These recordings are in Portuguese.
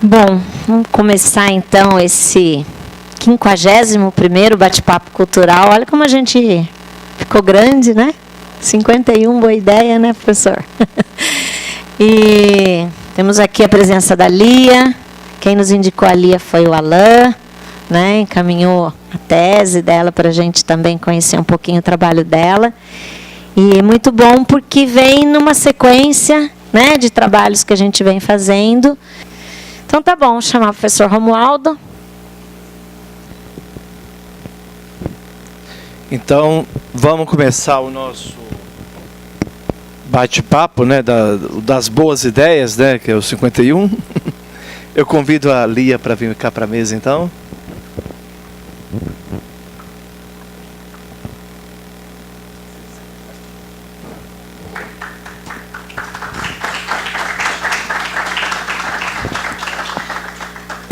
Bom, vamos começar então esse 51º bate-papo cultural. Olha como a gente ficou grande, né? 51, boa ideia, né, professor? E temos aqui a presença da Lia. Quem nos indicou a Lia foi o Alain, né? Encaminhou a tese dela para a gente também conhecer um pouquinho o trabalho dela. E é muito bom porque vem numa sequência, né, de trabalhos que a gente vem fazendo. Então tá bom, vou chamar o professor Romualdo. Então, vamos começar o nosso bate-papo, né, das boas ideias, né, que é o 51. Eu convido a Lia para vir cá para a mesa, então.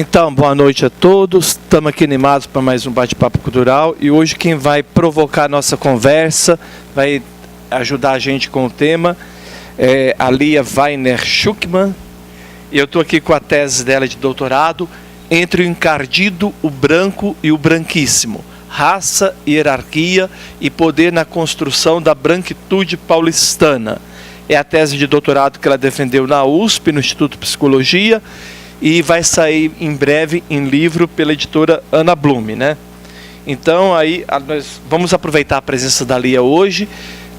Então, boa noite a todos. Estamos aqui animados para mais um bate-papo cultural. E hoje quem vai provocar a nossa conversa, vai ajudar a gente com o tema, é a Lia Weiner Schuckmann. E eu estou aqui com a tese dela de doutorado, Entre o encardido, o branco e o branquíssimo. Raça, hierarquia e poder na construção da branquitude paulistana. É a tese de doutorado que ela defendeu na USP, no Instituto de Psicologia, e vai sair em breve em livro pela editora Ana Blume, né? Então, aí, nós vamos aproveitar a presença da Lia hoje,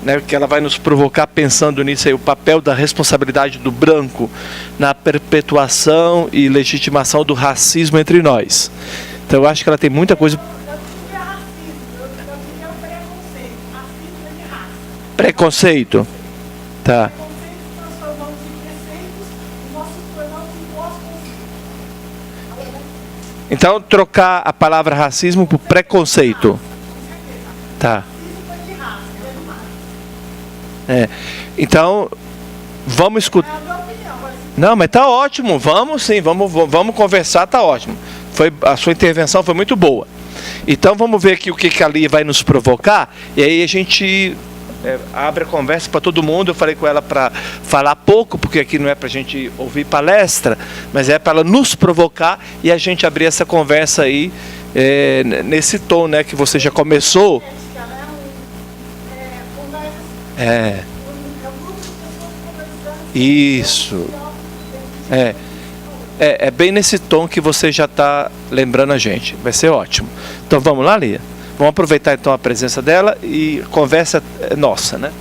né, que ela vai nos provocar pensando nisso aí, o papel da responsabilidade do branco na perpetuação e legitimação do racismo entre nós. Então, eu acho que ela tem muita coisa... Preconceito? Tá. Então, trocar a palavra racismo por preconceito. Tá. Então, vamos escutar. Não, mas tá ótimo. Vamos sim, vamos conversar, tá ótimo. A sua intervenção foi muito boa. Então, vamos ver aqui o que a Lia vai nos provocar. E aí a gente abre a conversa para todo mundo. Eu falei com ela para falar pouco, porque aqui não é para a gente ouvir palestra, mas é para ela nos provocar e a gente abrir essa conversa aí nesse tom, né, que você já começou. Isso. É bem nesse tom que você já está lembrando a gente. Vai ser ótimo. Então vamos lá, Lia? Vamos aproveitar então a presença dela e a conversa é nossa, né?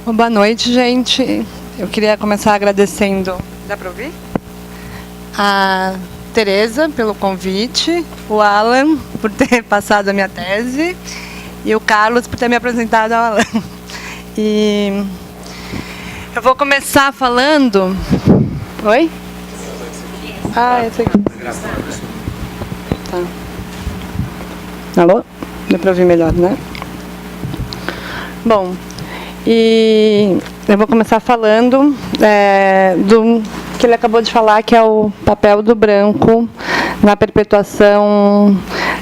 Boa noite, gente. Eu queria começar agradecendo... Dá para ouvir? A Tereza pelo convite, o Alan por ter passado a minha tese e o Carlos por ter me apresentado ao Alan. E eu vou começar falando... Oi? Esse aqui. Tá. Alô? Dá para ouvir melhor, né? Bom, e eu vou começar falando do que ele acabou de falar, que é o papel do branco na perpetuação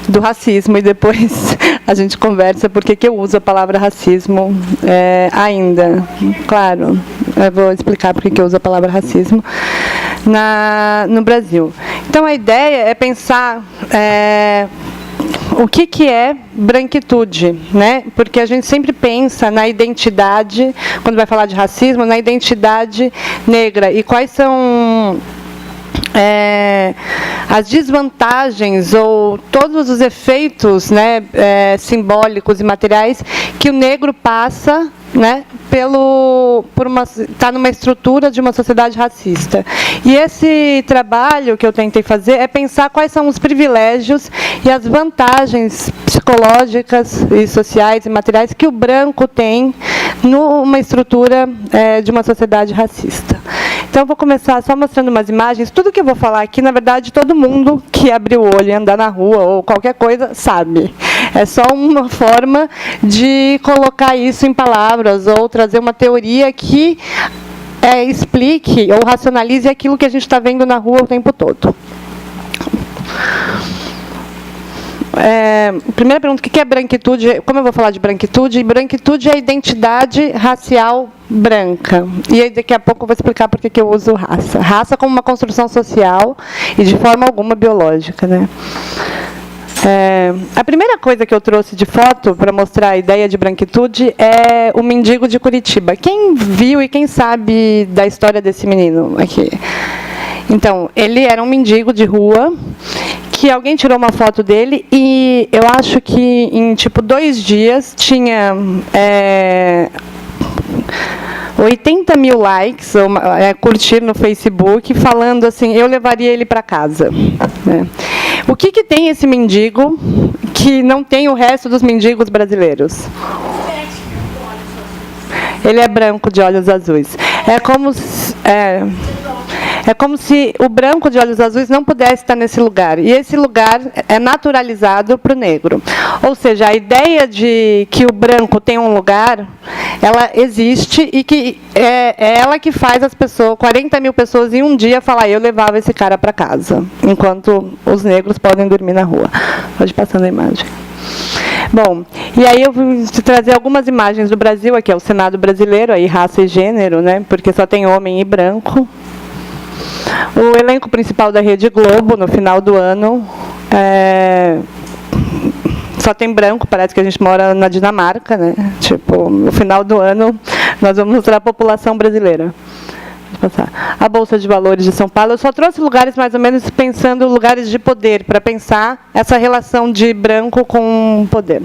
do racismo, e depois a gente conversa por que eu uso a palavra racismo ainda. Claro, eu vou explicar por que eu uso a palavra racismo no Brasil. Então, a ideia é pensar o que é branquitude, né? Porque a gente sempre pensa na identidade, quando vai falar de racismo, na identidade negra. E quais são as desvantagens ou todos os efeitos, né, simbólicos e materiais que o negro passa, né, tá numa estrutura de uma sociedade racista. E esse trabalho que eu tentei fazer é pensar quais são os privilégios e as vantagens psicológicas e sociais e materiais que o branco tem numa estrutura de uma sociedade racista. Então, eu vou começar só mostrando umas imagens. Tudo que eu vou falar aqui, na verdade, todo mundo que abrir o olho e andar na rua ou qualquer coisa sabe. É só uma forma de colocar isso em palavras ou trazer uma teoria que explique ou racionalize aquilo que a gente está vendo na rua o tempo todo. Primeira pergunta, o que é branquitude? Como eu vou falar de branquitude? Branquitude é a identidade racial branca. E aí, daqui a pouco eu vou explicar por que eu uso raça. Raça como uma construção social e de forma alguma biológica, né? A primeira coisa que eu trouxe de foto para mostrar a ideia de branquitude é o mendigo de Curitiba. Quem viu e quem sabe da história desse menino aqui? Então, ele era um mendigo de rua, que alguém tirou uma foto dele e eu acho que em, 2 dias tinha 80 mil likes, curtir no Facebook, falando assim, eu levaria ele para casa. Né? O que tem esse mendigo que não tem o resto dos mendigos brasileiros? Ele é branco de olhos azuis. É como se o branco de olhos azuis não pudesse estar nesse lugar. E esse lugar é naturalizado para o negro. Ou seja, a ideia de que o branco tem um lugar, ela existe e que é ela que faz as pessoas, 40 mil pessoas em um dia, falar, eu levava esse cara para casa, enquanto os negros podem dormir na rua. Pode passar a imagem. Bom, e aí eu vou trazer algumas imagens do Brasil, aqui é o Senado brasileiro, aí raça e gênero, né, porque só tem homem e branco. O elenco principal da Rede Globo, no final do ano, só tem branco, parece que a gente mora na Dinamarca, né? No final do ano, nós vamos mostrar a população brasileira. A Bolsa de Valores de São Paulo, eu só trouxe lugares mais ou menos pensando lugares de poder, para pensar essa relação de branco com poder.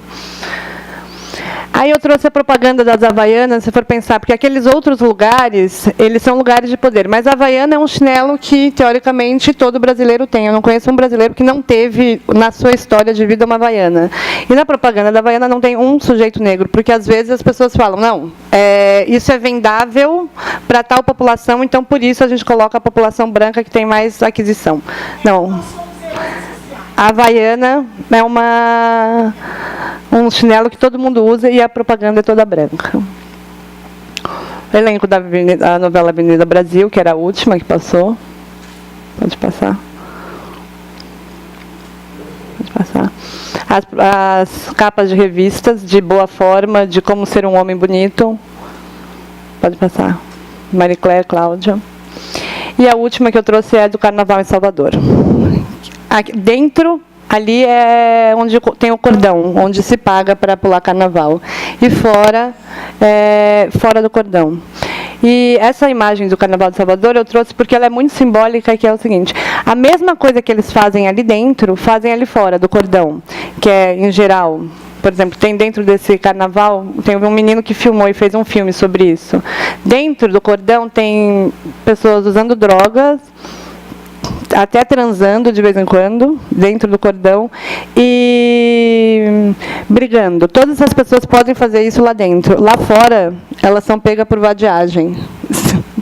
Aí eu trouxe a propaganda das Havaianas, se for pensar, porque aqueles outros lugares, eles são lugares de poder. Mas a Havaiana é um chinelo que, teoricamente, todo brasileiro tem. Eu não conheço um brasileiro que não teve, na sua história de vida, uma Havaiana. E na propaganda da Havaiana não tem um sujeito negro, porque, às vezes, as pessoas falam, não, isso é vendável para tal população, então, por isso, a gente coloca a população branca que tem mais aquisição. Não. A Havaiana é um chinelo que todo mundo usa e a propaganda é toda branca. O elenco da novela Avenida Brasil, que era a última que passou. Pode passar. Pode passar. As capas de revistas de Boa Forma, de Como Ser um Homem Bonito. Pode passar. Marie Claire, Cláudia. E a última que eu trouxe é do Carnaval em Salvador. Aqui dentro, ali é onde tem o cordão, onde se paga para pular carnaval. E fora, fora do cordão. E essa imagem do Carnaval de Salvador eu trouxe porque ela é muito simbólica, que é o seguinte, a mesma coisa que eles fazem ali dentro, fazem ali fora do cordão, que é, em geral, por exemplo, tem dentro desse carnaval, tem um menino que filmou e fez um filme sobre isso. Dentro do cordão tem pessoas usando drogas, até transando de vez em quando, dentro do cordão, e brigando. Todas as pessoas podem fazer isso lá dentro. Lá fora, elas são pegas por vadiagem,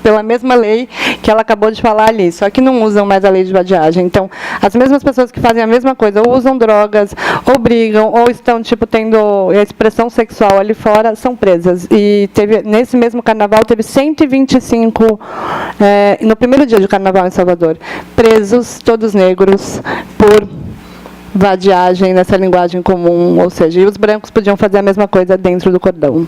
pela mesma lei que ela acabou de falar ali, só que não usam mais a lei de vadiagem. Então, as mesmas pessoas que fazem a mesma coisa, ou usam drogas, ou brigam, ou estão tendo a expressão sexual ali fora, são presas. E nesse mesmo carnaval, teve 125, no primeiro dia de carnaval em Salvador, presos, todos negros, por vadiagem nessa linguagem comum, ou seja, e os brancos podiam fazer a mesma coisa dentro do cordão.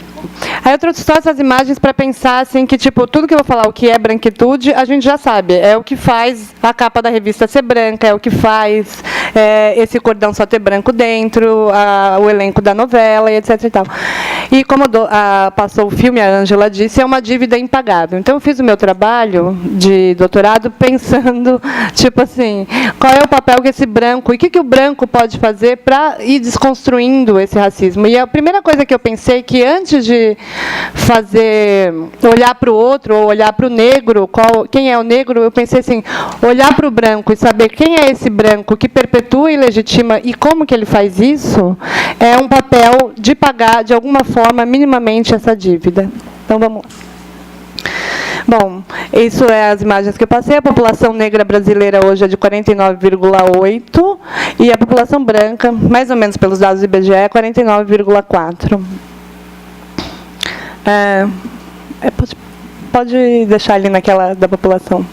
Aí eu trouxe só essas imagens para pensar assim que tudo que eu vou falar, o que é branquitude, a gente já sabe, é o que faz a capa da revista ser branca, é o que faz esse cordão só ter branco dentro, o elenco da novela e etc e tal. E como passou o filme, a Ângela disse, é uma dívida impagável. Então eu fiz o meu trabalho de doutorado pensando, assim, qual é o papel que esse branco, e o que o branco pode fazer para ir desconstruindo esse racismo. E a primeira coisa que eu pensei, que antes de olhar para o outro, ou olhar para o negro, quem é o negro, eu pensei assim, olhar para o branco e saber quem é esse branco que perpetua e legitima e como que ele faz isso, é um papel de pagar, de alguma forma, minimamente essa dívida. Então, vamos lá. Bom, isso é as imagens que eu passei. A população negra brasileira hoje é de 49,8% e a população branca, mais ou menos pelos dados do IBGE, é 49,4%. Pode deixar ali naquela da população.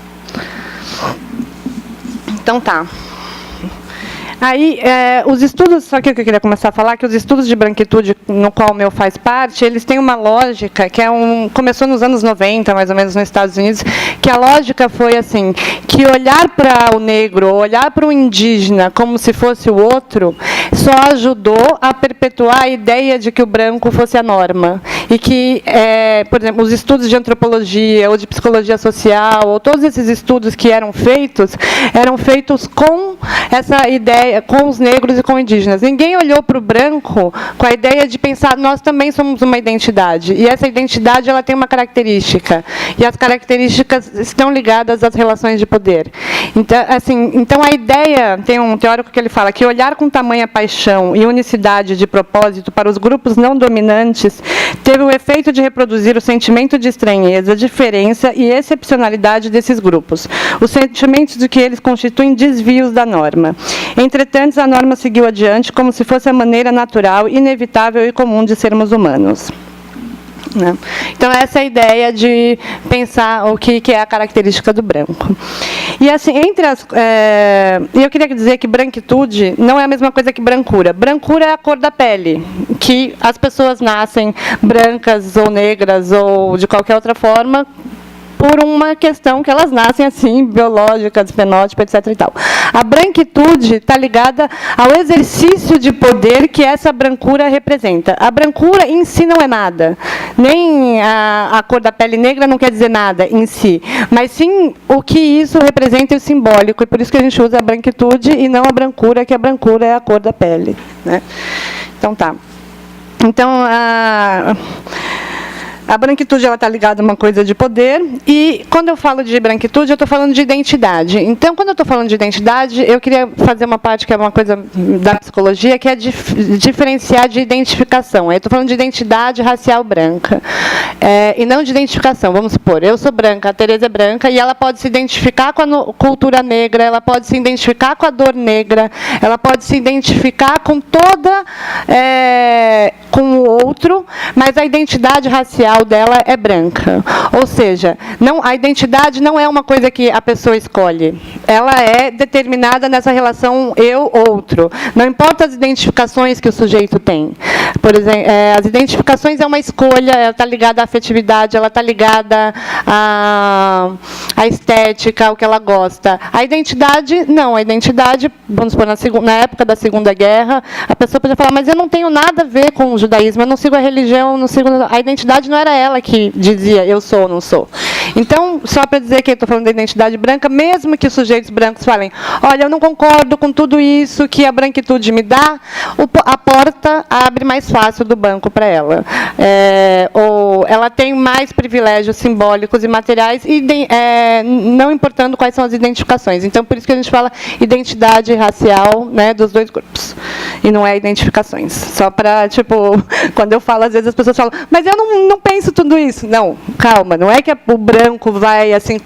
Então, tá. Aí, os estudos, só que eu queria começar a falar, que os estudos de branquitude, no qual o meu faz parte, eles têm uma lógica, que começou nos anos 90, mais ou menos, nos Estados Unidos, que a lógica foi assim, que olhar para o negro, olhar para o indígena como se fosse o outro, só ajudou a perpetuar a ideia de que o branco fosse a norma. E que, por exemplo, os estudos de antropologia, ou de psicologia social, ou todos esses estudos que eram feitos com essa ideia, com os negros e com indígenas. Ninguém olhou para o branco com a ideia de pensar, nós também somos uma identidade. E essa identidade ela tem uma característica. E as características estão ligadas às relações de poder. Então a ideia, tem um teórico que ele fala que olhar com tamanha paixão e unicidade de propósito para os grupos não dominantes teve o efeito de reproduzir o sentimento de estranheza, diferença e excepcionalidade desses grupos, os sentimentos de que eles constituem desvios da norma. Entretanto, a norma seguiu adiante como se fosse a maneira natural, inevitável e comum de sermos humanos. Então, essa é a ideia de pensar o que é a característica do branco. E, assim, eu queria dizer que branquitude não é a mesma coisa que brancura. Brancura é a cor da pele, que as pessoas nascem brancas ou negras ou de qualquer outra forma, por uma questão que elas nascem assim, biológica, de fenótipo, etc. e tal. A branquitude está ligada ao exercício de poder que essa brancura representa. A brancura em si não é nada. Nem a cor da pele negra não quer dizer nada em si. Mas sim o que isso representa e o simbólico. E por isso que a gente usa a branquitude e não a brancura, que a brancura é a cor da pele. Né? Então, tá. Então, a branquitude está ligada a uma coisa de poder, e quando eu falo de branquitude, eu estou falando de identidade. Então, quando eu estou falando de identidade, eu queria fazer uma parte que é uma coisa da psicologia, que é diferenciar de identificação. Eu estou falando de identidade racial branca, e não de identificação. Vamos supor, eu sou branca, a Tereza é branca, e ela pode se identificar com a cultura negra, ela pode se identificar com a dor negra, ela pode se identificar com com o outro, mas a identidade racial dela é branca. Ou seja, a identidade não é uma coisa que a pessoa escolhe. Ela é determinada nessa relação eu-outro. Não importa as identificações que o sujeito tem. Por exemplo, as identificações é uma escolha, ela está ligada à afetividade, ela está ligada à estética, ao que ela gosta. A identidade, não. A identidade, vamos supor, na época da Segunda Guerra, a pessoa podia falar, mas eu não tenho nada a ver com o judaísmo, eu não sigo a religião, não sigo... A identidade não era ela que dizia eu sou ou não sou. Então, só para dizer que eu estou falando da identidade branca, mesmo que os sujeitos brancos falem, olha, eu não concordo com tudo isso que a branquitude me dá, a porta abre mais fácil do banco para ela. Ou ela tem mais privilégios simbólicos e materiais, não importando quais são as identificações. Então, por isso que a gente fala identidade racial, né, dos dois grupos. E não é identificações. Só para, quando eu falo, às vezes as pessoas falam, mas eu não penso tudo isso. Não, calma, não é que o branco vai assim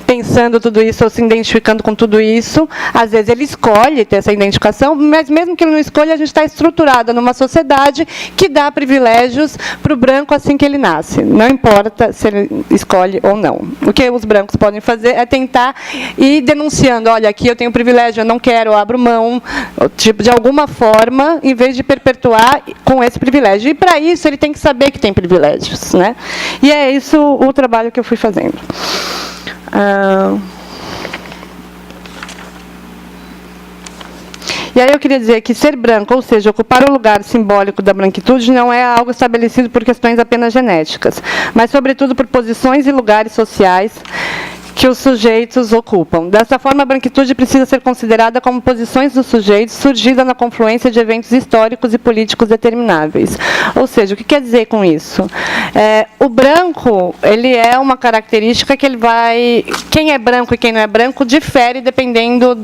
pensando tudo isso ou se identificando com tudo isso. Às vezes ele escolhe ter essa identificação, mas mesmo que ele não escolha, a gente está estruturada numa sociedade que dá privilégios para o branco assim que ele nasce. Não importa se ele escolhe ou não. O que os brancos podem fazer é tentar ir denunciando, olha, aqui eu tenho privilégio, eu não quero, eu abro mão, de alguma forma, em vez de perpetuar com esse privilégio. E, para isso, ele tem que saber que tem privilégios. Né? E é isso o trabalho que eu fui fazendo. E aí eu queria dizer que ser branco, ou seja, ocupar o lugar simbólico da branquitude, não é algo estabelecido por questões apenas genéticas, mas, sobretudo, por posições e lugares sociais que os sujeitos ocupam. Dessa forma, a branquitude precisa ser considerada como posições dos sujeitos surgida na confluência de eventos históricos e políticos determináveis. Ou seja, o que quer dizer com isso? O branco, ele é uma característica que ele vai... Quem é branco e quem não é branco difere dependendo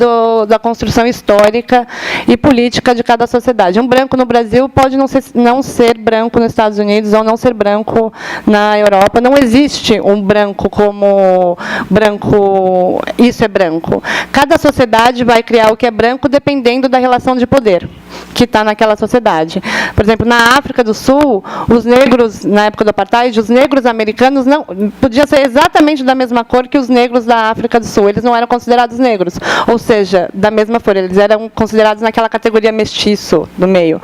da construção histórica e política de cada sociedade. Um branco no Brasil pode não ser branco nos Estados Unidos ou não ser branco na Europa. Não existe um branco como... isso é branco. Cada sociedade vai criar o que é branco dependendo da relação de poder. que está naquela sociedade. Por exemplo, na África do Sul, os negros, na época do apartheid, os negros americanos não podiam ser exatamente da mesma cor que os negros da África do Sul. Eles não eram considerados negros, ou seja, da mesma cor. Eles eram considerados naquela categoria mestiço do meio.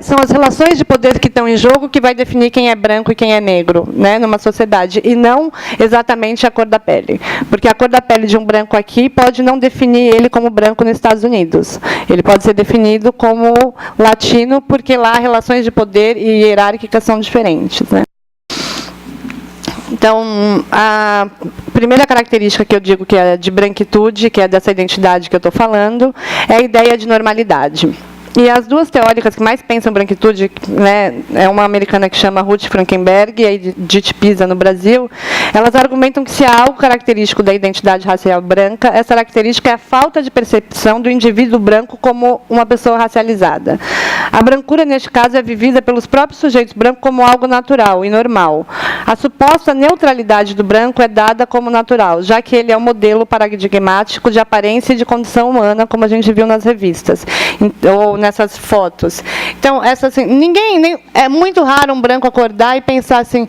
São as relações de poder que estão em jogo que vai definir quem é branco e quem é negro, né, numa sociedade, e não exatamente a cor da pele. Porque a cor da pele de um branco aqui pode não definir ele como branco nos Estados Unidos. Ele pode ser definido como latino, porque lá relações de poder e hierárquicas são diferentes, né? Então, a primeira característica que eu digo que é de branquitude, que é dessa identidade que eu estou falando, é a ideia de normalidade. E as duas teóricas que mais pensam branquitude, né, é uma americana que chama Ruth Frankenberg e a Edith Pisa no Brasil, elas argumentam que se há algo característico da identidade racial branca, essa característica é a falta de percepção do indivíduo branco como uma pessoa racializada. A brancura, neste caso, é vivida pelos próprios sujeitos brancos como algo natural e normal. A suposta neutralidade do branco é dada como natural, já que ele é um modelo paradigmático de aparência e de condição humana, como a gente viu nas revistas, ou nessas fotos. Então, assim, é muito raro um branco acordar e pensar assim,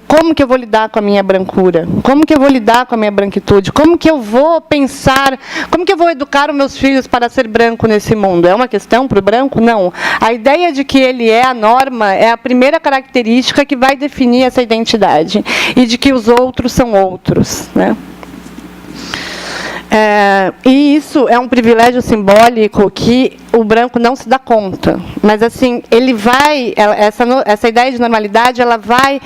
como que eu vou lidar com a minha brancura? Como que eu vou lidar com a minha branquitude? Como que eu vou pensar, como que eu vou educar os meus filhos para ser branco nesse mundo? É uma questão para o branco? Não. A ideia de que ele é a norma é a primeira característica que vai definir essa identidade, e de que os outros são outros, né? E isso é um privilégio simbólico que o branco não se dá conta. Mas, assim, ele vai, essa ideia de normalidade, ela vai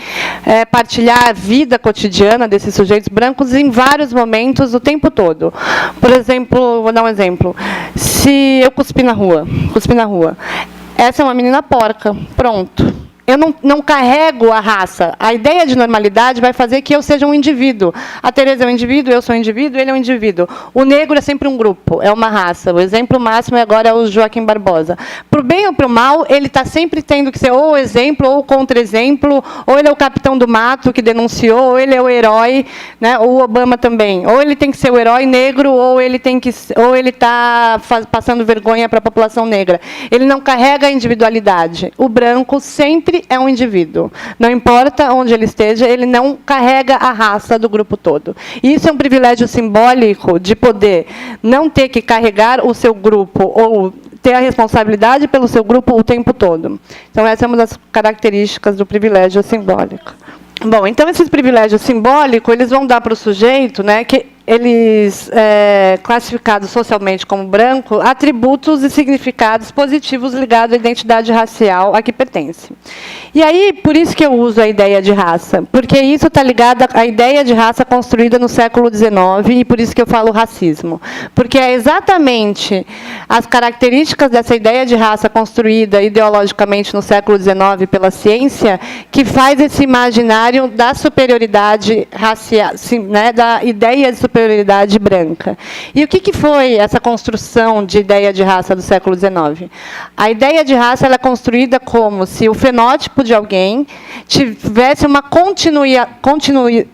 partilhar a vida cotidiana desses sujeitos brancos em vários momentos, o tempo todo. Por exemplo, vou dar um exemplo. Se eu cuspir na rua, essa é uma menina porca, pronto. Eu não carrego a raça. A ideia de normalidade vai fazer que eu seja um indivíduo. A Tereza é um indivíduo, eu sou um indivíduo, ele é um indivíduo. O negro é sempre um grupo, é uma raça. O exemplo máximo agora é o Joaquim Barbosa. Para o bem ou para o mal, ele está sempre tendo que ser ou exemplo ou contra-exemplo, ou ele é o capitão do mato que denunciou, ou ele é o herói, né? Ou o Obama também. Ou ele tem que ser o herói negro, ou ele está passando vergonha para a população negra. Ele não carrega a individualidade. O branco sempre é um indivíduo. Não importa onde ele esteja, ele não carrega a raça do grupo todo. E isso é um privilégio simbólico de poder não ter que carregar o seu grupo ou ter a responsabilidade pelo seu grupo o tempo todo. Então, essa é uma das características do privilégio simbólico. Bom, então, esses privilégios simbólicos, eles vão dar para o sujeito, né, que eles, classificados socialmente como branco, atributos e significados positivos ligados à identidade racial a que pertence. E aí, por isso que eu uso a ideia de raça, porque isso está ligado à ideia de raça construída no século XIX, e por isso que eu falo racismo. Porque é exatamente as características dessa ideia de raça construída ideologicamente no século XIX pela ciência que faz esse imaginário da superioridade racial, né, da ideia de superioridade branca. E o que foi essa construção de ideia de raça do século XIX? A ideia de raça ela é construída como se o fenótipo de alguém tivesse uma continuidade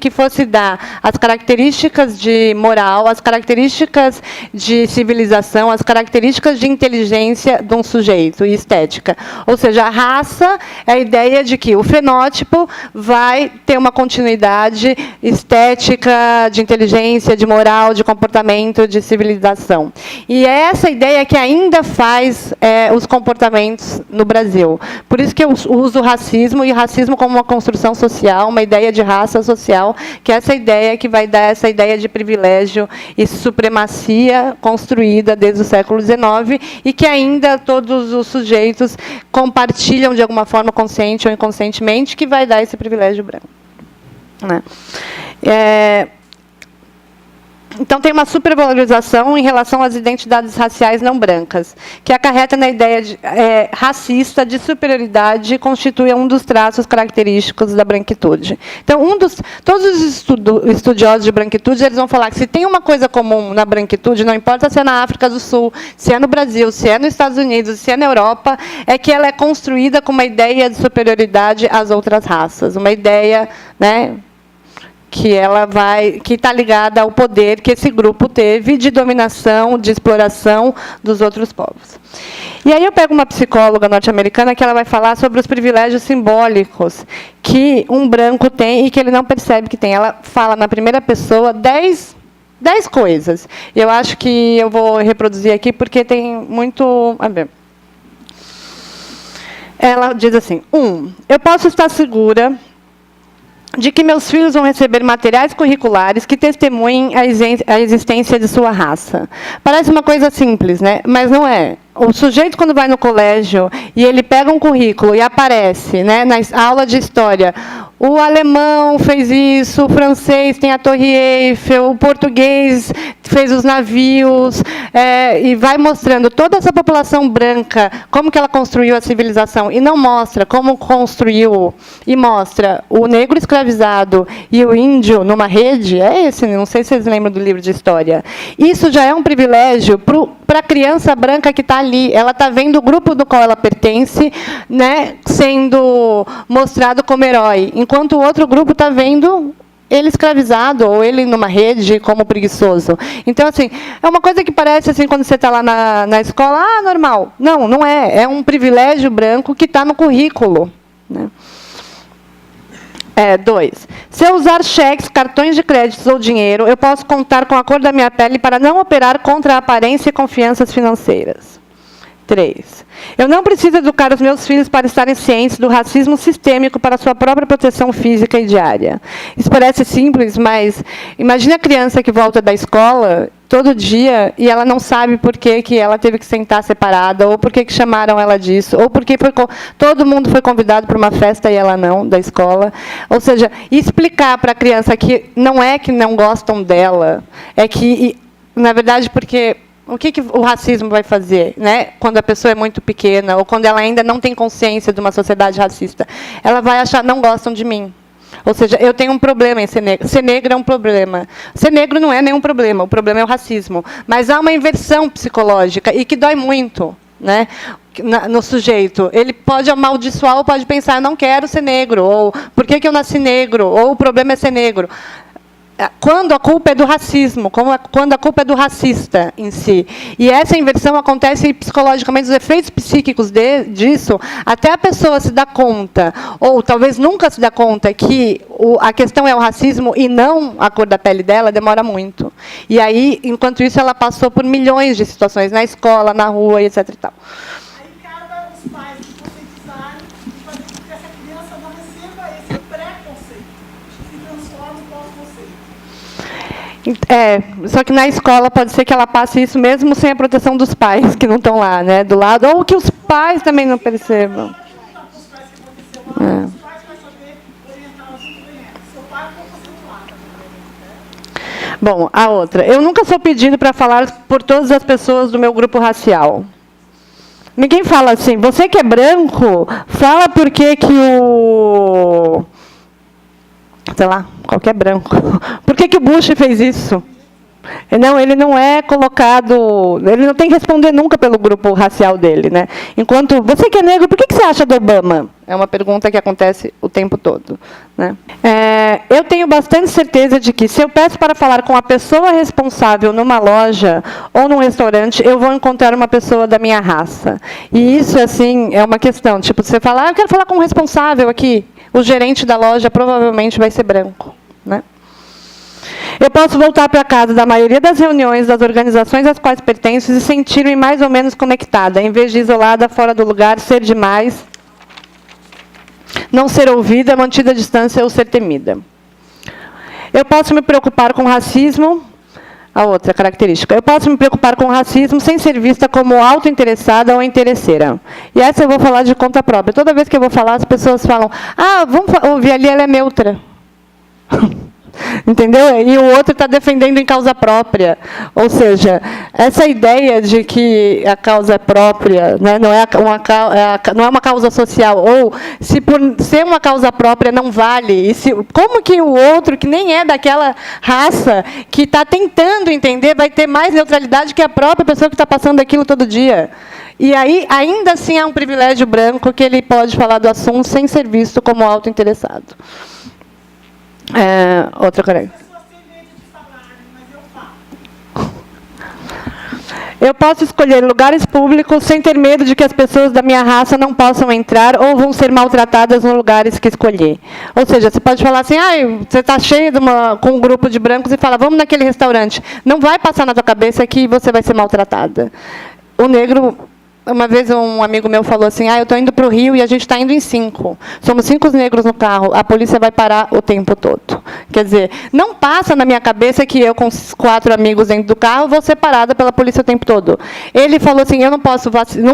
que fosse dar as características de moral, as características de civilização, as características de inteligência de um sujeito e estética. Ou seja, a raça é a ideia de que o fenótipo vai ter uma continuidade estética, de inteligência, de moral, de comportamento, de civilização. E é essa ideia que ainda faz os comportamentos no Brasil. Por isso que eu uso o racismo, e o racismo como uma construção social, uma ideia de raça social, que é essa ideia que vai dar essa ideia de privilégio e supremacia construída desde o século XIX e que ainda todos os sujeitos compartilham de alguma forma, consciente ou inconscientemente, que vai dar esse privilégio branco. Né? Então, tem uma supervalorização em relação às identidades raciais não brancas, que acarreta na ideia racista de superioridade e constitui um dos traços característicos da branquitude. Então, todos os estudiosos de branquitude eles vão falar que se tem uma coisa comum na branquitude, não importa se é na África do Sul, se é no Brasil, se é nos Estados Unidos, se é na Europa, é que ela é construída com uma ideia de superioridade às outras raças, uma ideia, né, que está ligada ao poder que esse grupo teve de dominação, de exploração dos outros povos. E aí eu pego uma psicóloga norte-americana que ela vai falar sobre os privilégios simbólicos que um branco tem e que ele não percebe que tem. Ela fala na primeira pessoa 10 coisas. Eu acho que eu vou reproduzir aqui porque tem muito a ver. Ela diz assim: 1. Eu posso estar segura de que meus filhos vão receber materiais curriculares que testemunhem a existência de sua raça. Parece uma coisa simples, né? Mas não é. O sujeito, quando vai no colégio e ele pega um currículo e aparece, né, na aula de história, o alemão fez isso, o francês tem a Torre Eiffel, o português fez os navios, e vai mostrando toda essa população branca, como que ela construiu a civilização, e não mostra como construiu, e mostra o negro escravizado e o índio numa rede, não sei se vocês lembram do livro de história. Isso já é um privilégio para a criança branca que está ali. Ela está vendo o grupo do qual ela pertence, né, sendo mostrado como herói, enquanto o outro grupo está vendo ele escravizado, ou ele numa rede como preguiçoso. Então, assim, é uma coisa que parece, assim, quando você está lá na escola, normal. Não, não é. É um privilégio branco que está no currículo, né? 2. Se eu usar cheques, cartões de crédito ou dinheiro, eu posso contar com a cor da minha pele para não operar contra a aparência e confianças financeiras. 3. Eu não preciso educar os meus filhos para estarem cientes do racismo sistêmico para sua própria proteção física e diária. Isso parece simples, mas imagine a criança que volta da escola todo dia e ela não sabe por que ela teve que sentar separada, ou por que chamaram ela disso, ou porque todo mundo foi convidado para uma festa e ela não, da escola. Ou seja, explicar para a criança que não é que não gostam dela, é que, na verdade, porque o que o racismo vai fazer, né, quando a pessoa é muito pequena, ou quando ela ainda não tem consciência de uma sociedade racista? Ela vai achar, não gostam de mim. Ou seja, eu tenho um problema em ser negro. Ser negro é um problema. Ser negro não é nenhum problema, o problema é o racismo. Mas há uma inversão psicológica, e que dói muito, né, no sujeito. Ele pode amaldiçoar ou pode pensar, eu não quero ser negro, ou por que eu nasci negro, ou o problema é ser negro. Quando a culpa é do racismo, quando a culpa é do racista em si. E essa inversão acontece psicologicamente, os efeitos psíquicos disso, até a pessoa se dar conta, ou talvez nunca se dá conta, que a questão é o racismo e não a cor da pele dela, demora muito. E aí, enquanto isso, ela passou por milhões de situações, na escola, na rua, e etc. E tal. Aí cabe os pais conscientizarem e fazer com que essa criança não receba esse preconceito, que se transforme em pós-conceito. Só que na escola pode ser que ela passe isso mesmo sem a proteção dos pais que não estão lá, né, do lado, ou que os pais também não percebam. Bom, a outra. Eu nunca sou pedido para falar por todas as pessoas do meu grupo racial. Ninguém fala assim, você que é branco, fala por que o... sei lá, qualquer branco. Por que o Bush fez isso? Não, ele não é colocado, ele não tem que responder nunca pelo grupo racial dele, né? Enquanto, você que é negro, por que você acha do Obama? É uma pergunta que acontece o tempo todo, né? Eu tenho bastante certeza de que, se eu peço para falar com a pessoa responsável numa loja ou num restaurante, eu vou encontrar uma pessoa da minha raça. E isso, assim, é uma questão. Tipo, você fala, eu quero falar com o responsável aqui. O gerente da loja provavelmente vai ser branco, né? Eu posso voltar para casa da maioria das reuniões das organizações às quais pertenço e sentir-me mais ou menos conectada, em vez de isolada, fora do lugar, ser demais, não ser ouvida, mantida à distância ou ser temida. Eu posso me preocupar com racismo, a outra característica. Eu posso me preocupar com racismo sem ser vista como autointeressada ou interesseira. E essa eu vou falar de conta própria. Toda vez que eu vou falar, as pessoas falam, vamos ouvir ali, ela é neutra. Entendeu? E o outro está defendendo em causa própria. Ou seja, essa ideia de que a causa é própria, né, não é uma causa social, ou se por ser uma causa própria não vale, como que o outro, que nem é daquela raça, que está tentando entender, vai ter mais neutralidade que a própria pessoa que está passando aquilo todo dia? E aí, ainda assim, é um privilégio branco que ele pode falar do assunto sem ser visto como autointeressado. Outra colega. As pessoas têm medo de falarem, mas eu falo. Eu posso escolher lugares públicos sem ter medo de que as pessoas da minha raça não possam entrar ou vão ser maltratadas nos lugares que escolher. Ou seja, você pode falar assim, você está cheio com um grupo de brancos e fala, vamos naquele restaurante. Não vai passar na tua cabeça que você vai ser maltratada. O negro... Uma vez um amigo meu falou assim, eu estou indo para o Rio e a gente está indo em 5. Somos 5 negros no carro, a polícia vai parar o tempo todo. Quer dizer, não passa na minha cabeça que eu, com 4 amigos dentro do carro, vou ser parada pela polícia o tempo todo. Ele falou assim, eu não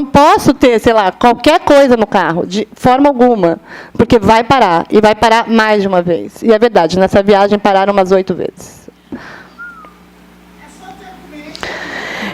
posso ter, sei lá, qualquer coisa no carro, de forma alguma, porque vai parar, e vai parar mais de uma vez. E é verdade, nessa viagem pararam umas 8 vezes.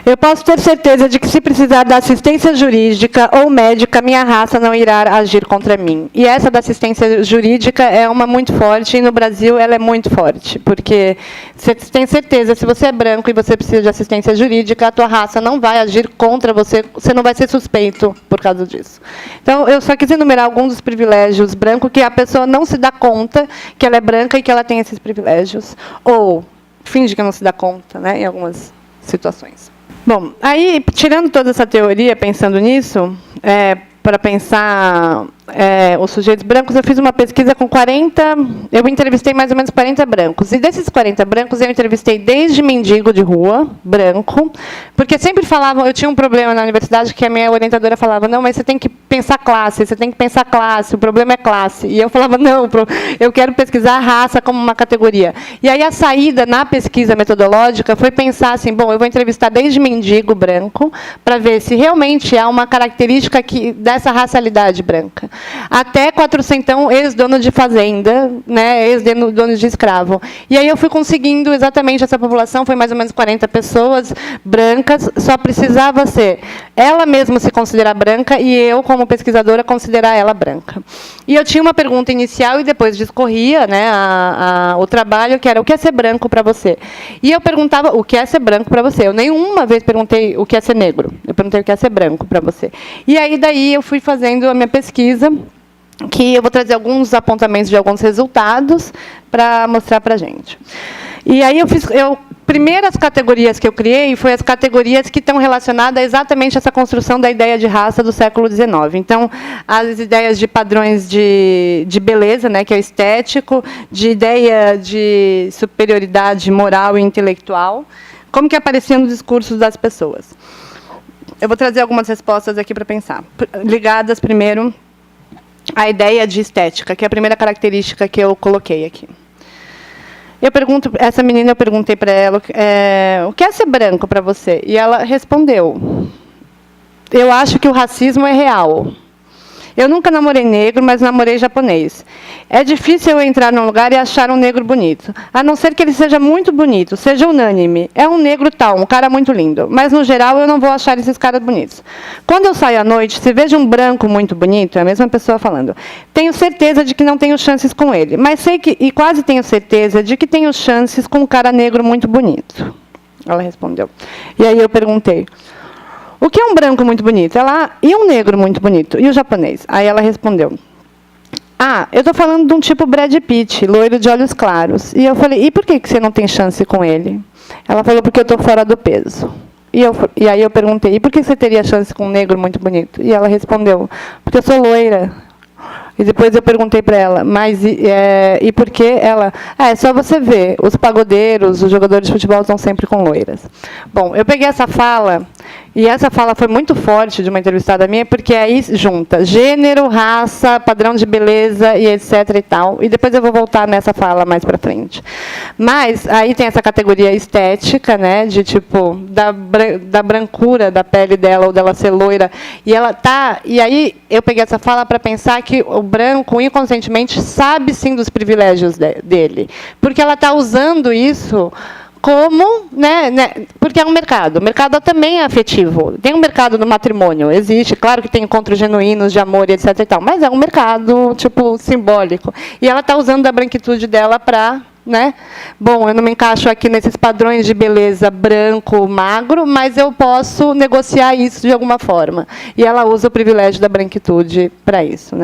Eu posso ter certeza de que, se precisar da assistência jurídica ou médica, minha raça não irá agir contra mim. E essa da assistência jurídica é uma muito forte, e no Brasil ela é muito forte, porque você tem certeza, se você é branco e você precisa de assistência jurídica, a tua raça não vai agir contra você, você não vai ser suspeito por causa disso. Então, eu só quis enumerar alguns dos privilégios brancos que a pessoa não se dá conta que ela é branca e que ela tem esses privilégios, ou finge que não se dá conta, né, em algumas situações. Bom, aí, tirando toda essa teoria, pensando nisso, para pensar os sujeitos brancos, eu fiz uma pesquisa com 40... Eu entrevistei mais ou menos 40 brancos. E desses 40 brancos, eu entrevistei desde mendigo de rua, branco, porque sempre falavam... Eu tinha um problema na universidade que a minha orientadora falava, não, mas você tem que pensar classe, o problema é classe. E eu falava, não, eu quero pesquisar a raça como uma categoria. E aí a saída na pesquisa metodológica foi pensar assim, bom, eu vou entrevistar desde mendigo branco, para ver se realmente há uma característica dessa racialidade branca. Até 400 ex-dono de fazenda, né, ex-dono de escravo. E aí eu fui conseguindo exatamente essa população, foi mais ou menos 40 pessoas brancas, só precisava ser ela mesma se considerar branca e eu, como pesquisadora, considerar ela branca. E eu tinha uma pergunta inicial e depois discorria, né, o trabalho, que era, o que é ser branco para você? E eu perguntava, o que é ser branco para você? Eu nenhuma vez perguntei o que é ser negro, eu perguntei o que é ser branco para você. E aí, daí, eu fui fazendo a minha pesquisa, que eu vou trazer alguns apontamentos de alguns resultados para mostrar para a gente. E aí primeiras categorias que eu criei foi as categorias que estão relacionadas a exatamente essa construção da ideia de raça do século XIX. Então, as ideias de padrões de beleza, né, que é estético, de ideia de superioridade moral e intelectual, como que aparecia nos discursos das pessoas. Eu vou trazer algumas respostas aqui para pensar, ligadas primeiro à ideia de estética, que é a primeira característica que eu coloquei aqui. Essa menina, eu perguntei para ela, o que é ser branco para você? E ela respondeu, eu acho que o racismo é real. Eu nunca namorei negro, mas namorei japonês. É difícil eu entrar num lugar e achar um negro bonito, a não ser que ele seja muito bonito, seja unânime. É um negro tal, um cara muito lindo. Mas, no geral, eu não vou achar esses caras bonitos. Quando eu saio à noite, se vejo um branco muito bonito, é a mesma pessoa falando, tenho certeza de que não tenho chances com ele. Mas sei que, e quase tenho certeza de que tenho chances com um cara negro muito bonito. Ela respondeu. E aí eu perguntei, o que é um branco muito bonito? E um negro muito bonito? E o japonês? Aí ela respondeu, eu estou falando de um tipo Brad Pitt, loiro de olhos claros. E eu falei, e por que você não tem chance com ele? Ela falou, porque eu estou fora do peso. E aí eu perguntei, e por que você teria chance com um negro muito bonito? E ela respondeu, porque eu sou loira. E depois eu perguntei para ela, mas e por que ela? É só você ver, os pagodeiros, os jogadores de futebol estão sempre com loiras. Bom, eu peguei essa fala, e essa fala foi muito forte de uma entrevistada minha, porque aí junta gênero, raça, padrão de beleza e etc. e tal. E depois eu vou voltar nessa fala mais para frente. Mas aí tem essa categoria estética, né, de tipo da brancura da pele dela ou dela ser loira. E aí eu peguei essa fala para pensar que o branco, inconscientemente, sabe sim dos privilégios dele. Porque ela está usando isso como, porque é um mercado. O mercado também é afetivo. Tem um mercado do matrimônio, existe. Claro que tem encontros genuínos de amor, etc. e tal, mas é um mercado, tipo, simbólico. E ela está usando a branquitude dela para... Bom, eu não me encaixo aqui nesses padrões de beleza branco, magro, mas eu posso negociar isso de alguma forma. E ela usa o privilégio da branquitude para isso.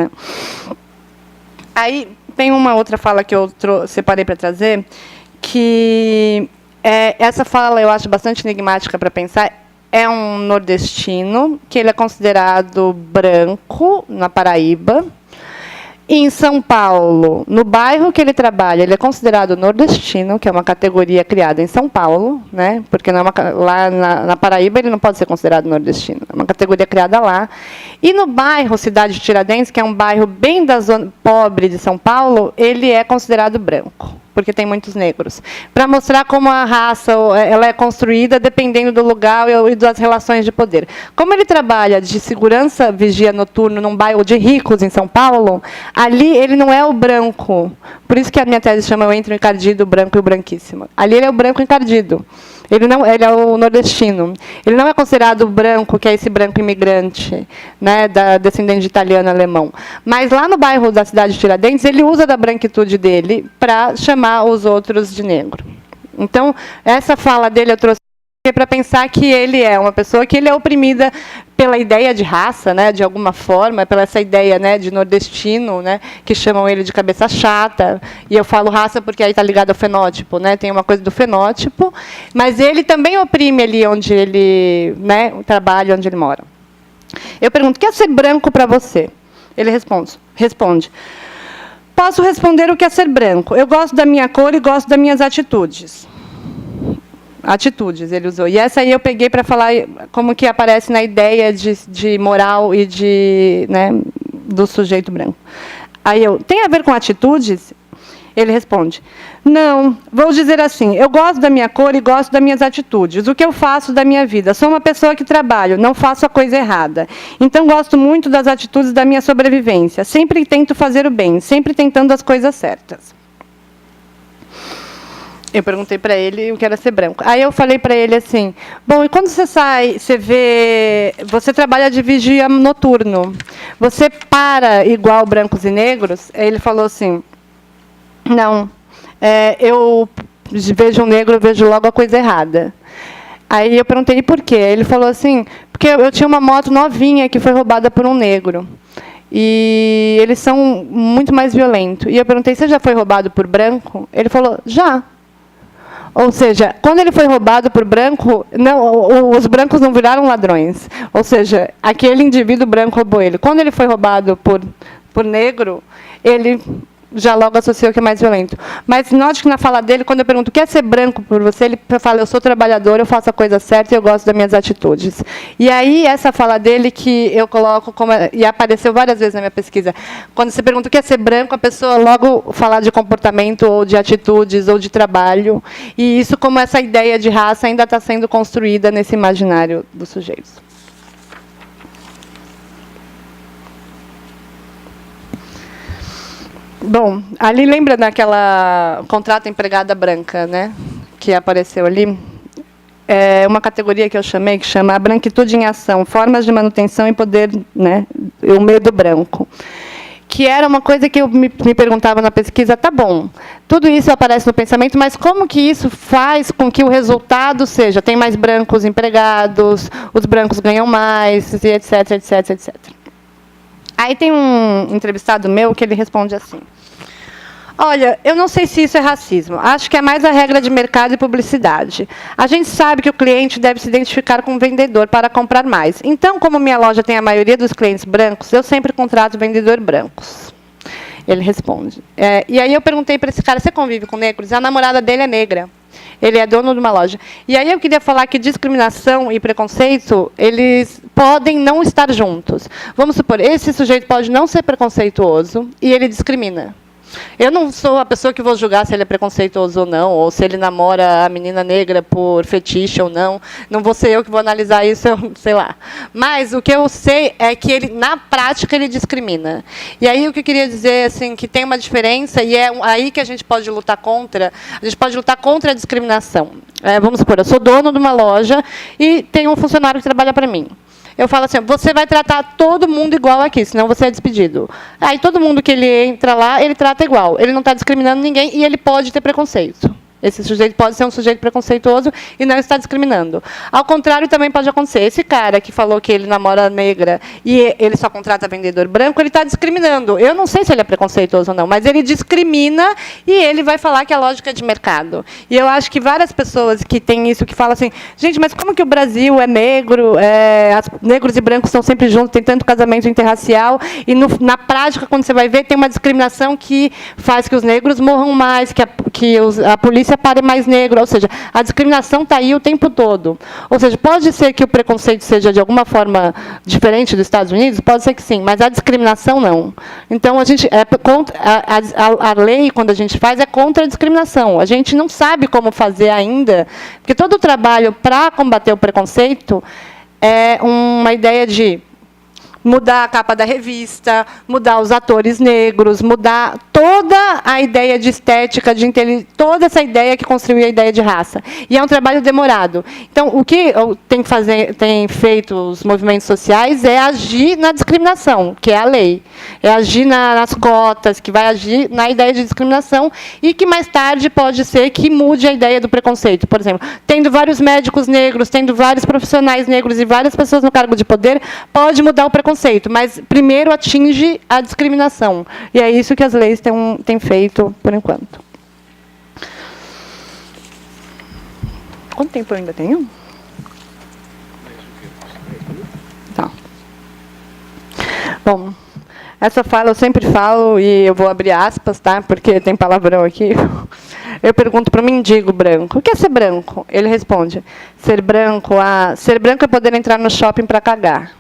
Aí, tem uma outra fala que eu separei para trazer, que essa fala eu acho bastante enigmática para pensar. É um nordestino, que ele é considerado branco, na Paraíba. Em São Paulo, no bairro que ele trabalha, ele é considerado nordestino, que é uma categoria criada em São Paulo, né? Porque não é lá na Paraíba ele não pode ser considerado nordestino, é uma categoria criada lá. E no bairro Cidade de Tiradentes, que é um bairro bem da zona pobre de São Paulo, ele é considerado branco, porque tem muitos negros. Para mostrar como a raça ela é construída dependendo do lugar e das relações de poder. Como ele trabalha de segurança, vigia noturno, num bairro de ricos em São Paulo, ali ele não é o branco. Por isso que a minha tese chama o entre o encardido, o branco e o branquíssimo. Ali ele é o branco encardido. Ele é o nordestino. Ele não é considerado branco, que é esse branco imigrante, né, descendente de italiano e alemão. Mas lá no bairro da cidade de Tiradentes, ele usa da branquitude dele para chamar os outros de negro. Então, essa fala dele eu trouxe para pensar que ele é uma pessoa que ele é oprimida pela ideia de raça, né, de alguma forma, pela essa ideia, né, de nordestino, né, que chamam ele de cabeça chata. E eu falo raça porque aí está ligado ao fenótipo, né, tem uma coisa do fenótipo, mas ele também oprime ali onde ele, né, trabalha, onde ele mora. Eu pergunto: o que é ser branco para você? Ele responde: posso responder o que é ser branco. Eu gosto da minha cor e gosto das minhas atitudes. Atitudes, ele usou. E essa aí eu peguei para falar como que aparece na ideia de moral e né, do sujeito branco. Aí tem a ver com atitudes? Ele responde: não, vou dizer assim, eu gosto da minha cor e gosto das minhas atitudes. O que eu faço da minha vida? Sou uma pessoa que trabalho, não faço a coisa errada. Então, gosto muito das atitudes da minha sobrevivência. Sempre tento fazer o bem, sempre tentando as coisas certas. Eu perguntei para ele o que era ser branco. Aí eu falei para ele assim: bom, e quando você sai, você trabalha de vigia noturno, você para igual brancos e negros? Aí ele falou assim: não, eu vejo um negro, eu vejo logo a coisa errada. Aí eu perguntei: e por quê? Ele falou assim: porque eu tinha uma moto novinha que foi roubada por um negro. E eles são muito mais violentos. E eu perguntei: você já foi roubado por branco? Ele falou: já. Ou seja, quando ele foi roubado por branco, não, os brancos não viraram ladrões. Ou seja, aquele indivíduo branco roubou ele. Quando ele foi roubado por negro, ele já logo associou que é mais violento. Mas note que na fala dele, quando eu pergunto o que é ser branco por você, ele fala: eu sou trabalhador, eu faço a coisa certa e eu gosto das minhas atitudes. E aí, essa fala dele que eu coloco como... E apareceu várias vezes na minha pesquisa. Quando você pergunta o que é ser branco, a pessoa logo fala de comportamento, ou de atitudes, ou de trabalho. E isso, como essa ideia de raça, ainda está sendo construída nesse imaginário dos sujeitos. Bom, ali lembra daquela contrato empregada branca, né, que apareceu ali? É uma categoria que eu chamei, que chama a branquitude em ação, formas de manutenção e poder, né, o medo branco. Que era uma coisa que eu me perguntava na pesquisa: tá bom, tudo isso aparece no pensamento, mas como que isso faz com que o resultado seja, tem mais brancos empregados, os brancos ganham mais, e etc, etc, etc. Aí tem um entrevistado meu que ele responde assim: olha, eu não sei se isso é racismo. Acho que é mais a regra de mercado e publicidade. A gente sabe que o cliente deve se identificar com o vendedor para comprar mais. Então, como minha loja tem a maioria dos clientes brancos, eu sempre contrato vendedor brancos. Ele responde. E aí eu perguntei para esse cara: você convive com negros? A namorada dele é negra. Ele é dono de uma loja. E aí eu queria falar que discriminação e preconceito, eles podem não estar juntos. Vamos supor, esse sujeito pode não ser preconceituoso e ele discrimina. Eu não sou a pessoa que vou julgar se ele é preconceituoso ou não, ou se ele namora a menina negra por fetiche ou não. Não vou ser eu que vou analisar isso, sei lá. Mas o que eu sei é que ele, na prática, ele discrimina. E aí o que eu queria dizer, assim, que tem uma diferença, e é aí que a gente pode lutar contra. A gente pode lutar contra a discriminação. Vamos supor, eu sou dono de uma loja e tem um funcionário que trabalha para mim. Eu falo assim: você vai tratar todo mundo igual aqui, senão você é despedido. Aí todo mundo que ele entra lá, ele trata igual. Ele não está discriminando ninguém e ele pode ter preconceito. Esse sujeito pode ser um sujeito preconceituoso e não está discriminando. Ao contrário, também pode acontecer. Esse cara que falou que ele namora negra e ele só contrata vendedor branco, ele está discriminando. Eu não sei se ele é preconceituoso ou não, mas ele discrimina e ele vai falar que a lógica é de mercado. E eu acho que várias pessoas que têm isso, que falam assim, gente, mas como que o Brasil é negro, negros e brancos estão sempre juntos, tem tanto casamento interracial, e na prática, quando você vai ver, tem uma discriminação que faz que os negros morram mais, que a polícia pare mais negro, ou seja, a discriminação está aí o tempo todo. Ou seja, pode ser que o preconceito seja de alguma forma diferente dos Estados Unidos, pode ser que sim, mas a discriminação não. Então, a gente a lei, quando a gente faz, é contra a discriminação. A gente não sabe como fazer ainda, porque todo o trabalho para combater o preconceito é uma ideia de mudar a capa da revista, mudar os atores negros, mudar toda a ideia de estética, de inteligência, toda essa ideia que construiu a ideia de raça. E é um trabalho demorado. Então, o que tem feito os movimentos sociais é agir na discriminação, que é a lei. É agir nas cotas, que vai agir na ideia de discriminação e que, mais tarde, pode ser que mude a ideia do preconceito. Por exemplo, tendo vários médicos negros, tendo vários profissionais negros e várias pessoas no cargo de poder, pode mudar o preconceito, mas primeiro atinge a discriminação. E é isso que as leis têm feito por enquanto. Quanto tempo eu ainda tenho? Tá. Bom, essa fala eu sempre falo, e eu vou abrir aspas, tá? Porque tem palavrão aqui. Eu pergunto para o mendigo branco, o que é ser branco? Ele responde, ser branco é poder entrar no shopping para cagar.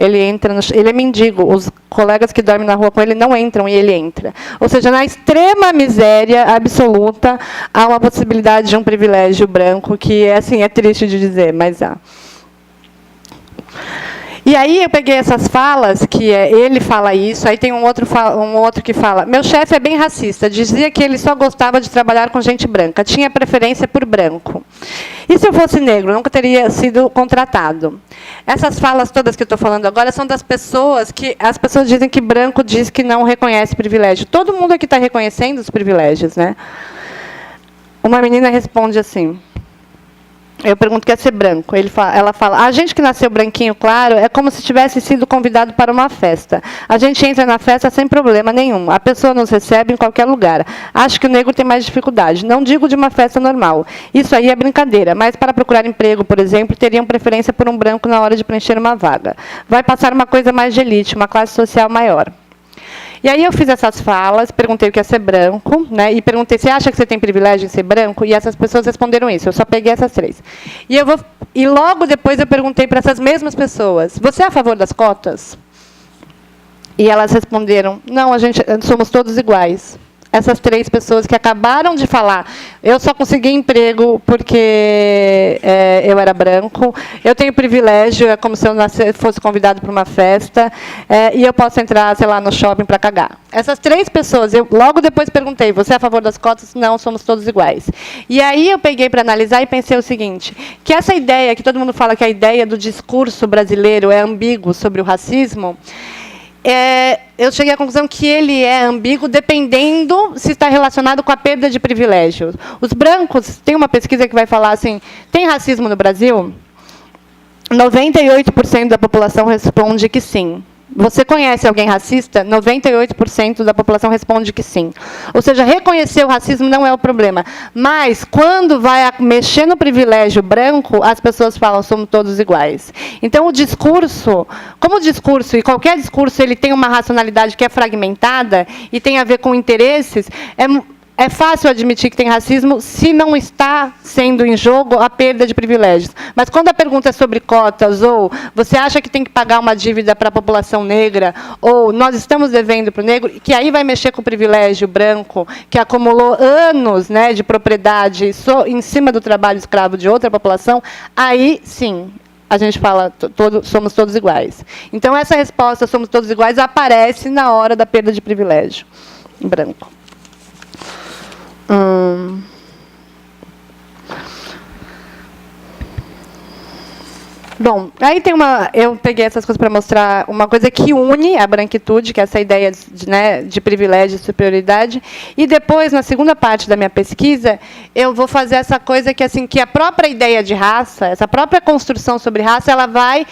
Ele é mendigo, os colegas que dormem na rua com ele não entram e ele entra. Ou seja, na extrema miséria absoluta, há uma possibilidade de um privilégio branco, que assim, é triste de dizer, mas há. E aí eu peguei essas falas, que ele fala isso, aí tem um outro que fala, meu chefe é bem racista, dizia que ele só gostava de trabalhar com gente branca, tinha preferência por branco. E se eu fosse negro, nunca teria sido contratado. Essas falas todas que eu estou falando agora são das pessoas que... As pessoas dizem que branco diz que não reconhece privilégio. Todo mundo aqui está reconhecendo os privilégios, né? Uma menina responde assim... Eu pergunto o que é ser branco. Ela fala, a gente que nasceu branquinho, claro, é como se tivesse sido convidado para uma festa. A gente entra na festa sem problema nenhum. A pessoa nos recebe em qualquer lugar. Acho que o negro tem mais dificuldade. Não digo de uma festa normal. Isso aí é brincadeira. Mas para procurar emprego, por exemplo, teriam preferência por um branco na hora de preencher uma vaga. Vai passar uma coisa mais de elite, uma classe social maior. E aí eu fiz essas falas, perguntei o que é ser branco, né, e perguntei, você acha que você tem privilégio em ser branco? E essas pessoas responderam isso, eu só peguei essas 3. E logo depois eu perguntei para essas mesmas pessoas, você é a favor das cotas? E elas responderam, não, somos todos iguais. Essas 3 pessoas que acabaram de falar, eu só consegui emprego porque eu era branco, eu tenho privilégio, é como se eu fosse convidado para uma festa, e eu posso entrar, sei lá, no shopping para cagar. Essas 3 pessoas, eu logo depois perguntei, você é a favor das cotas? Não, somos todos iguais. E aí eu peguei para analisar e pensei o seguinte, que essa ideia, que todo mundo fala que a ideia do discurso brasileiro é ambíguo sobre o racismo, eu cheguei à conclusão que ele é ambíguo dependendo se está relacionado com a perda de privilégios. Os brancos, tem uma pesquisa que vai falar assim, tem racismo no Brasil? 98% da população responde que sim. Você conhece alguém racista? 98% da população responde que sim. Ou seja, reconhecer o racismo não é o problema. Mas, quando vai mexer no privilégio branco, as pessoas falam, somos todos iguais. Então, o discurso, como o discurso, e qualquer discurso, ele tem uma racionalidade que é fragmentada e tem a ver com interesses, é fácil admitir que tem racismo se não está sendo em jogo a perda de privilégios. Mas quando a pergunta é sobre cotas, ou você acha que tem que pagar uma dívida para a população negra, ou nós estamos devendo para o negro, que aí vai mexer com o privilégio branco, que acumulou anos, né, de propriedade em cima do trabalho escravo de outra população, aí sim, a gente fala, somos todos iguais. Então, essa resposta, somos todos iguais, aparece na hora da perda de privilégio branco. Bom, aí eu peguei essas coisas para mostrar uma coisa que une a branquitude, que é essa ideia de privilégio e superioridade, e depois, na segunda parte da minha pesquisa, eu vou fazer essa coisa que, assim, que a própria ideia de raça, essa própria construção sobre raça, ela vai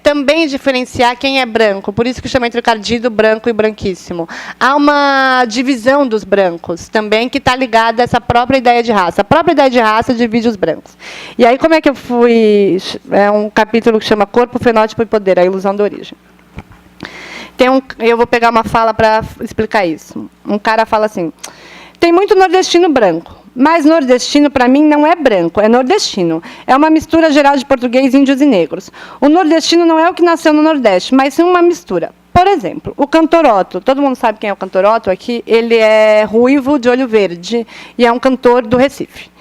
também diferenciar quem é branco. Por isso que chama entre cardido, branco e branquíssimo. Há uma divisão dos brancos também que está ligada a essa própria ideia de raça. A própria ideia de raça divide os brancos. E aí, como é que eu fui... É um capítulo que chama Corpo, Fenótipo e Poder, a ilusão da origem. Eu vou pegar uma fala para explicar isso. Um cara fala assim, tem muito nordestino branco. Mas nordestino, para mim, não é branco, é nordestino. É uma mistura geral de português, índios e negros. O nordestino não é o que nasceu no Nordeste, mas sim uma mistura. Por exemplo, o cantor Otto. Todo mundo sabe quem é o cantor Otto aqui? Ele é ruivo, de olho verde, e é um cantor do Recife.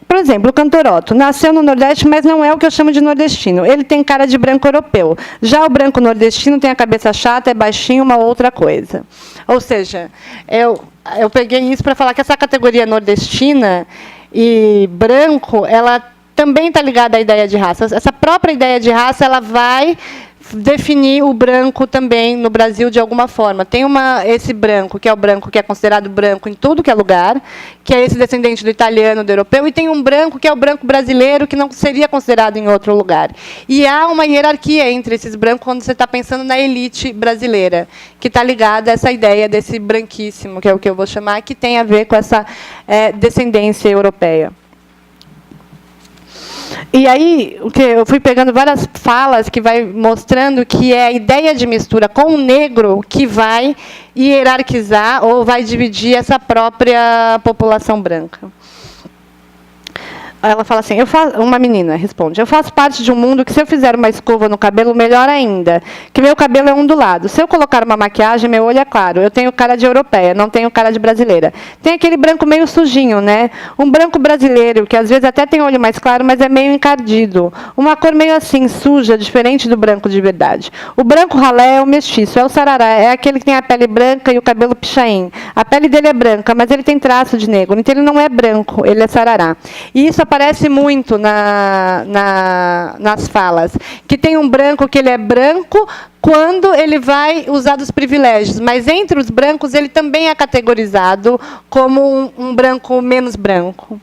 Por exemplo, o cantor Otto nasceu no Nordeste, mas não é o que eu chamo de nordestino. Ele tem cara de branco europeu. Já o branco nordestino tem a cabeça chata, é baixinho, uma outra coisa. Ou seja, eu peguei isso para falar que essa categoria nordestina e branco, ela também está ligada à ideia de raça. Essa própria ideia de raça, ela vai definir o branco também no Brasil de alguma forma. Tem esse branco que é considerado branco em tudo que é lugar, que é esse descendente do italiano, do europeu, e tem um branco que é o branco brasileiro, que não seria considerado em outro lugar. E há uma hierarquia entre esses brancos quando você está pensando na elite brasileira, que está ligada a essa ideia desse branquíssimo, que é o que eu vou chamar, que tem a ver com essa descendência europeia. E aí, eu fui pegando várias falas que vai mostrando que é a ideia de mistura com o negro que vai hierarquizar ou vai dividir essa própria população branca. Ela fala assim, uma menina responde, eu faço parte de um mundo que, se eu fizer uma escova no cabelo, melhor ainda, que meu cabelo é ondulado. Se eu colocar uma maquiagem, meu olho é claro. Eu tenho cara de europeia, não tenho cara de brasileira. Tem aquele branco meio sujinho, né? Um branco brasileiro, que às vezes até tem olho mais claro, mas é meio encardido. Uma cor meio assim, suja, diferente do branco de verdade. O branco ralé é o mestiço, é o sarará, é aquele que tem a pele branca e o cabelo pichain. A pele dele é branca, mas ele tem traço de negro, então ele não é branco, ele é sarará. E isso aparece muito nas falas, que tem um branco que ele é branco quando ele vai usar dos privilégios, mas entre os brancos ele também é categorizado como um branco menos branco.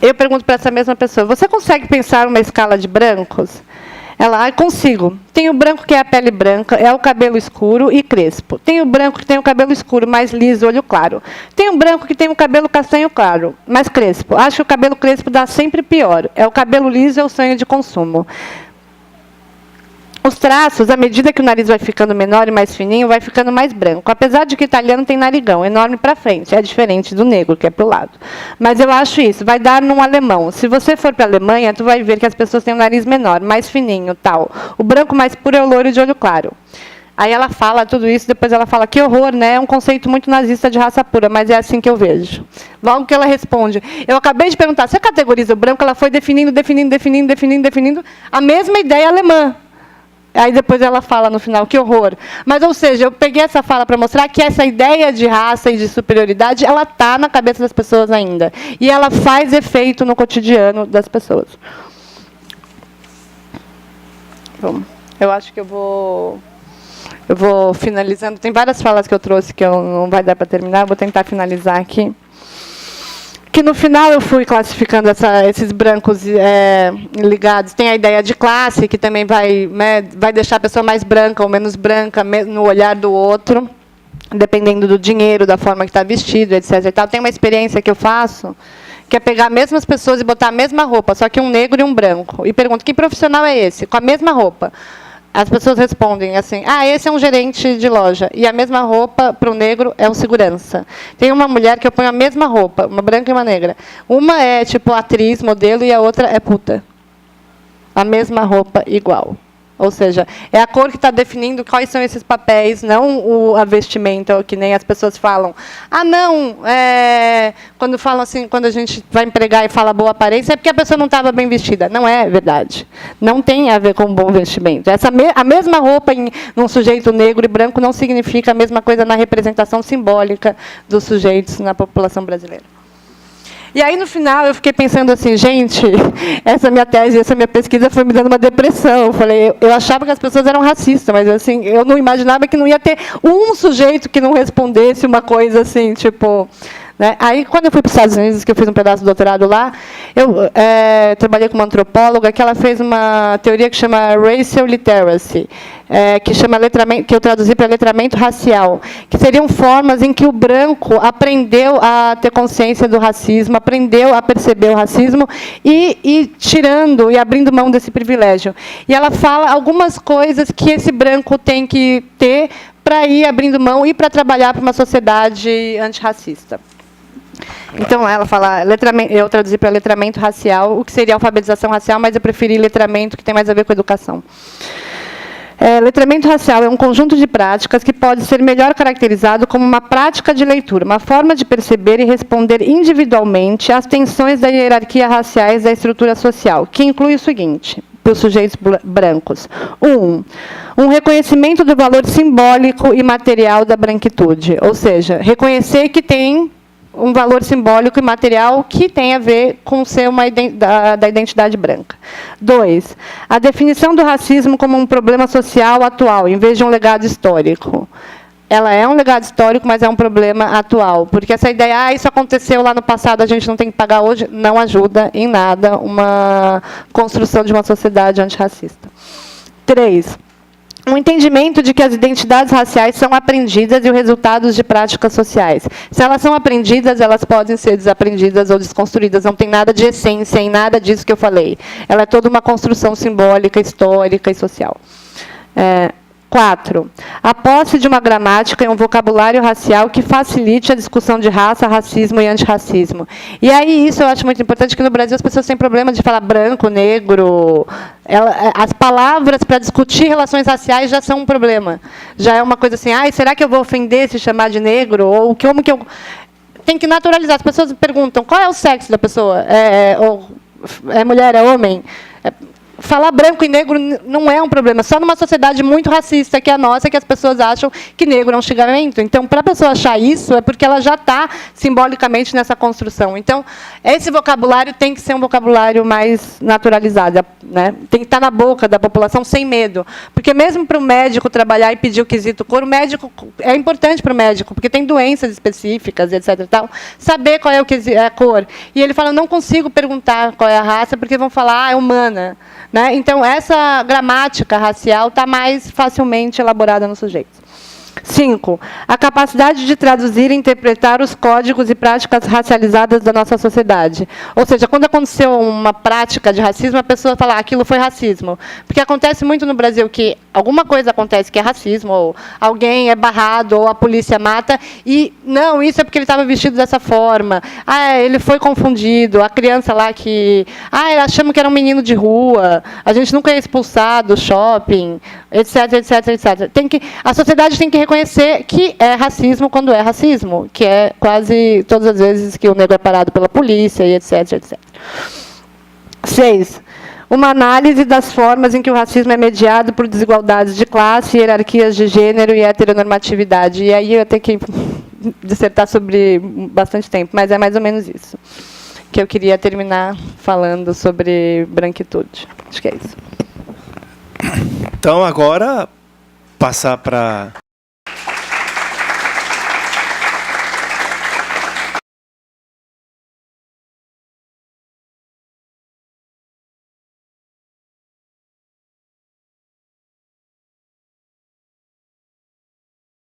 Eu pergunto para essa mesma pessoa, você consegue pensar uma escala de brancos? Ela, consigo. Tem o branco que é a pele branca, é o cabelo escuro e crespo. Tem o branco que tem o cabelo escuro, mais liso, olho claro. Tem o branco que tem o cabelo castanho claro, mais crespo. Acho que o cabelo crespo dá sempre pior. É o cabelo liso, é o sonho de consumo. Os traços, à medida que o nariz vai ficando menor e mais fininho, vai ficando mais branco. Apesar de que o italiano tem narigão enorme para frente. É diferente do negro, que é para o lado. Mas eu acho isso. Vai dar num alemão. Se você for para a Alemanha, tu vai ver que as pessoas têm um nariz menor, mais fininho, tal. O branco mais puro é o loiro de olho claro. Aí ela fala tudo isso, depois ela fala, que horror, né? É um conceito muito nazista de raça pura, mas é assim que eu vejo. Logo que ela responde, eu acabei de perguntar, você categoriza o branco? Ela foi definindo a mesma ideia alemã. Aí depois ela fala no final, que horror. Mas, ou seja, eu peguei essa fala para mostrar que essa ideia de raça e de superioridade, ela está na cabeça das pessoas ainda. E ela faz efeito no cotidiano das pessoas. Bom, eu acho que eu vou finalizando. Tem várias falas que eu trouxe que não vai dar para terminar. Vou tentar finalizar aqui. Que no final eu fui classificando esses brancos ligados. Tem a ideia de classe, que também vai deixar a pessoa mais branca ou menos branca no olhar do outro, dependendo do dinheiro, da forma que está vestido, etc. E tal. Tem uma experiência que eu faço, que é pegar as mesmas pessoas e botar a mesma roupa, só que um negro e um branco. E pergunto, que profissional é esse? Com a mesma roupa. As pessoas respondem assim, esse é um gerente de loja. E a mesma roupa para o negro é um segurança. Tem uma mulher que eu ponho a mesma roupa, uma branca e uma negra. Uma é tipo atriz, modelo, e a outra é puta. A mesma roupa, igual. Ou seja, é a cor que está definindo quais são esses papéis, não a vestimenta, que nem as pessoas falam. Quando falam assim, quando a gente vai empregar e fala boa aparência, é porque a pessoa não estava bem vestida. Não é verdade. Não tem a ver com bom vestimento. A mesma roupa num sujeito negro e branco não significa a mesma coisa na representação simbólica dos sujeitos na população brasileira. E aí, no final, eu fiquei pensando assim, gente, essa minha tese, essa minha pesquisa foi me dando uma depressão. Eu falei, eu achava que as pessoas eram racistas, mas assim, eu não imaginava que não ia ter um sujeito que não respondesse uma coisa assim, tipo... Né? Aí, quando eu fui para os Estados Unidos, que eu fiz um pedaço do doutorado lá, eu trabalhei com uma antropóloga que ela fez uma teoria que chama Racial Literacy, que eu traduzi para letramento racial, que seriam formas em que o branco aprendeu a ter consciência do racismo, aprendeu a perceber o racismo e tirando e abrindo mão desse privilégio. E ela fala algumas coisas que esse branco tem que ter para ir abrindo mão e para trabalhar para uma sociedade antirracista. Então, ela fala, eu traduzi para letramento racial, o que seria alfabetização racial, mas eu preferi letramento, que tem mais a ver com educação. Letramento racial é um conjunto de práticas que pode ser melhor caracterizado como uma prática de leitura, uma forma de perceber e responder individualmente às tensões da hierarquia raciais da estrutura social, que inclui o seguinte, para os sujeitos brancos. Um reconhecimento do valor simbólico e material da branquitude, ou seja, reconhecer que tem um valor simbólico e material que tem a ver com ser da identidade branca. 2, a definição do racismo como um problema social atual, em vez de um legado histórico. Ela é um legado histórico, mas é um problema atual. Porque essa ideia, isso aconteceu lá no passado, a gente não tem que pagar hoje, não ajuda em nada uma construção de uma sociedade antirracista. 3, um entendimento de que as identidades raciais são aprendidas e o resultado de práticas sociais. Se elas são aprendidas, elas podem ser desaprendidas ou desconstruídas. Não tem nada de essência em nada disso que eu falei. Ela é toda uma construção simbólica, histórica e social. 4, a posse de uma gramática e um vocabulário racial que facilite a discussão de raça, racismo e antirracismo. E aí, isso eu acho muito importante, que no Brasil as pessoas têm problema de falar branco, negro. As palavras para discutir relações raciais já são um problema. Já é uma coisa assim, será que eu vou ofender se chamar de negro? Ou como que eu... Tem que naturalizar. As pessoas perguntam, qual é o sexo da pessoa? É mulher, é homem? Falar branco e negro não é um problema. Só numa sociedade muito racista, que é a nossa, que as pessoas acham que negro é um xingamento. Então, para a pessoa achar isso, é porque ela já está simbolicamente nessa construção. Então, esse vocabulário tem que ser um vocabulário mais naturalizado, né? Tem que estar na boca da população sem medo. Porque mesmo para o médico trabalhar e pedir o quesito cor, o médico é importante para o médico, porque tem doenças específicas, etc. E tal, saber qual é a cor. E ele fala, não consigo perguntar qual é a raça, porque vão falar, é humana. Né? Então, essa gramática racial está mais facilmente elaborada nos sujeitos. 5, a capacidade de traduzir e interpretar os códigos e práticas racializadas da nossa sociedade. Ou seja, quando aconteceu uma prática de racismo, a pessoa fala, aquilo foi racismo. Porque acontece muito no Brasil que alguma coisa acontece que é racismo, ou alguém é barrado, ou a polícia mata, e não, isso é porque ele estava vestido dessa forma. Ele foi confundido, a criança lá que... achamos que era um menino de rua, a gente nunca é expulsado do shopping, etc, etc, etc. A sociedade tem que reconhecer que é racismo quando é racismo, que é quase todas as vezes que o negro é parado pela polícia, e etc, etc. 6, uma análise das formas em que o racismo é mediado por desigualdades de classe, hierarquias de gênero e heteronormatividade. E aí eu tenho que dissertar sobre bastante tempo, mas é mais ou menos isso que eu queria terminar falando sobre branquitude. Acho que é isso. Então, agora, passar para